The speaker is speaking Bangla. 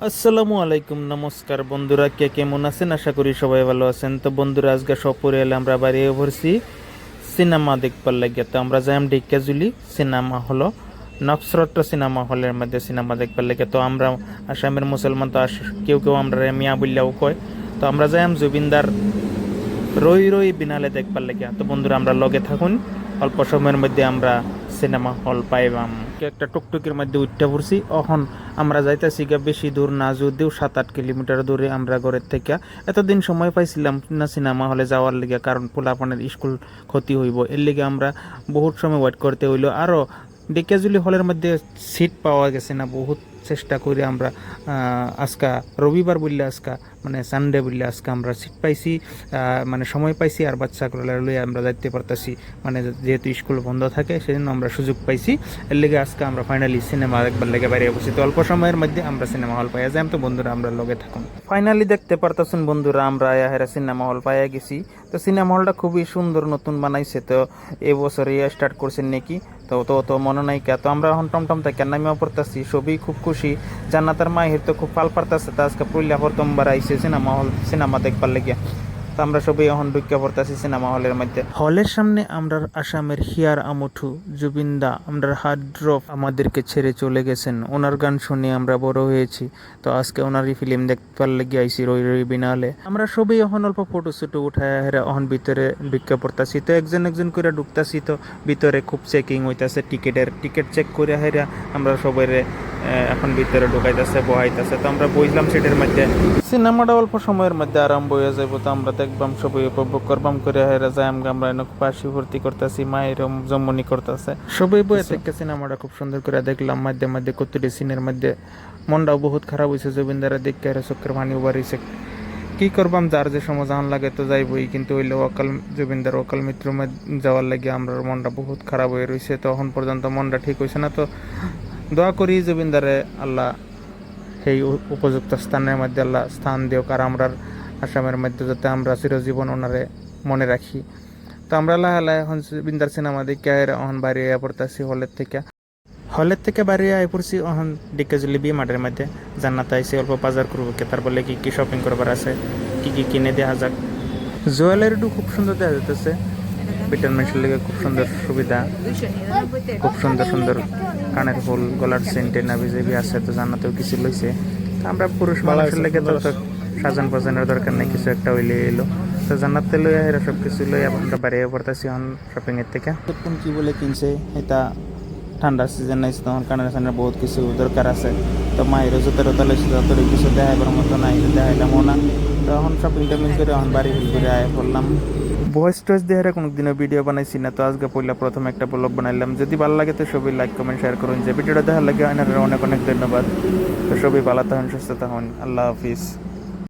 আসসালামু আলাইকুম, নমস্কার বন্ধুরা, কে কেমন আছেন? আশা করি সবাই ভালো আছেন। তো বন্ধুরা, আজকে সপরিয়ালে আমরা বাড়িয়ে পড়ছি সিনেমা দেখবার লাগিয়া। তো আমরা যাই ডিকাজুলি সিনেমা হলো নক্সরত্র সিনেমা হলের মধ্যে সিনেমা দেখবার লাগে। তো আমরা আসামের মুসলমান, তো কেউ কেউ আমরা মিয়া বললেও কয়। তো আমরা যাই জুবিনদার রই রই বিনালে দেখবার লাগিয়া। তো বন্ধুরা, আমরা লগে থাকুন, অল্প সময়ের মধ্যে আমরা সিনেমা হল পাইবাম। একটা টুকটুকির মধ্যে উঠতে পড়ছি। এখন আমরা যাইতেছি গা বেশি দূর না, যদিও 7-8 কিলোমিটার দূরে আমরা ঘরের থেকে। এতদিন সময় পাইছিলাম না সিনেমা হলে যাওয়ার লিগে, কারণ পোলাপানের স্কুল ক্ষতি হইব, এর লিগে আমরা বহুত সময় ওয়েট করতে হইলো। আরও ডেকেজুলি হলের মধ্যে সিট পাওয়া গেছে না, বহুত চেষ্টা করে আমরা আজকা রবিবার বললে, আজকা মানে সানডে বললে আজকে আমরা সিট পাইছি, মানে সময় পাইছি। আর বাচ্চাগুলো লইয়া আমরা যাইতে পারতাছি, মানে যেহেতু স্কুল বন্ধ থাকে সেজন্য আমরা সুযোগ পাইছি। এর লেগে আজকে আমরা ফাইনালি সিনেমা একবার লেগে বাইরে বসি। তো অল্প সময়ের মধ্যে আমরা সিনেমা হল পাইয়া যাই। তো বন্ধুরা, আমরা লগে থাকুন। ফাইনালি দেখতে পারতেছেন বন্ধুরা, আমরা হেরা সিনেমা হল পাইয়া গেছি। তো সিনেমা হলটা খুবই সুন্দর, নতুন বানাইছে। তো এবছর স্টার্ট করছেন নাকি, তো তো তো মনে নাই কে। তো আমরা এখন টমটম থেকে নামিয়া পড়তেছি, সবই খুব খুশি। জান্নাতের মাহির তো খুব পাল পারতেছে, তো আজকে পুরুলিয়া প্রথমবার আইসে সিনেমা হল সিনেমা দেখবার লেগে। তো আমরা সবাই এখন ঢুকিয়া পড়তেছি সিনেমা হলের মধ্যে। হলের সামনে আমরা আসামের হিয়ার আমঠু জুবিনদা আমরা হার্ড ড্রপ আমাদেরকে ছেড়ে চলে গেছেন। ওনার গান শুনে আমরা বড় হয়েছি। তো আজকে ওনারই ফিল্ম দেখবার লেগে আইসি রই রই বিনালে। আমরা সবাই এখন অল্প ফটো শুটো উঠায় হেরা এখন ভিতরে ঢুকিয়া পড়তাছি। তো একজন একজন করে ঢুকতাছি। তো ভিতরে খুব চেকিং হইতাছে, টিকিট চেক করে হেরা আমরা সবাই এখন ভিতরে ঢুকাইতেছে, বহাইতেছে। তো আমরা বইলাম সিটের মধ্যে। সিনেমাটা অল্প সময়ের মধ্যে আরম্ভ হয়ে যাবো। তো আমরা দেখবাম, সবাই উপভোগ করবাম করে হেরা যাই। আমরা এনে পাশি ভর্তি করতেছি, মায়ের জম্মনি করতেছে, সবাই বয়ে থেকে সিনেমাটা খুব সুন্দর করে দেখলাম। মধ্যে মধ্যে কতটি সিনের মধ্যে মনটাও বহুত খারাপ হয়েছে। জুবিনদারা দেখে চোখের পানি উবারিছে। কি করবাম, যার যে সময় জান লাগে তো যাইবই, কিন্তু হইলে অকাল জুবিনদার অকাল মৃত্যুর যাওয়ার লাগে আমরা মনটা বহুত খারাপ হয়ে রয়েছে। তো এখন পর্যন্ত মনটা ঠিক হয়েছে না। তো দোয়া করি জুবিনদারে আল্লাহ সেই উপযুক্ত স্থানের মধ্যে আল্লাহ স্থান দিওক, আর আমরা আসামের মধ্যে যাতে আমরা চিরজীবন ওনারে মনে রাখি। তো আমরা লাহে এখন জুবিনদার সিনেমা দেখে এখন বাইরে পড়তেছি হলের থেকে বাইরে আয় পড়ছি। এখন ডিকেজুলি বি মাঠের মধ্যে জান্নাত আইসি, অল্প বাজার করবো কে, তার বলে কি কি শপিং করবার আছে, কি কি কিনে দেওয়া যাক। জুয়েলারিটা খুব সুন্দর দেওয়া যেতেছে, বিটার মেশিন লেগে খুব সুন্দর সুবিধা, খুব সুন্দর সুন্দর কানের ফুল, গলার সেন্টে না বিজেবি আছে। তো জান্নাতেও কিছু লইছে। আমরা পুরুষ মানুষের লেগে তো সাজান বাজানোর দরকার নেই, কিছু একটা হইলে এলো। তো জান্নাতে লইয়া এরা সব কিছু লইয়া আমরা বাইরে পড়তেছি এখন শপিং এর থেকে। কোন কি বলে কিনছে এটা, ঠান্ডার সিজন নাইছে, তখন কানের সানের বহুত কিছু দরকার আছে। তো মায়ের জোতারতা লইছে, যতই কিছু দেখাইবার মতো নাই, দেখাইলামও না। তো এখন শপিং টপিং করে এখন বাড়ি ঘুরে আয় পড়লাম। ভয়েস টয়েস দিয়ে কোনোদিনও ভিডিও বানাইছি না, তো আজকে পড়লে প্রথম একটা ব্লগ বানাইলাম। যদি ভালো লাগে তো সবাই লাইক কমেন্ট শেয়ার করুন। যে ভিডিওটা দেখার লাগে অনেক অনেক ধন্যবাদ। তো সবাই ভালো থাকুন, সুস্থ থাকুন, আল্লাহ হাফিজ।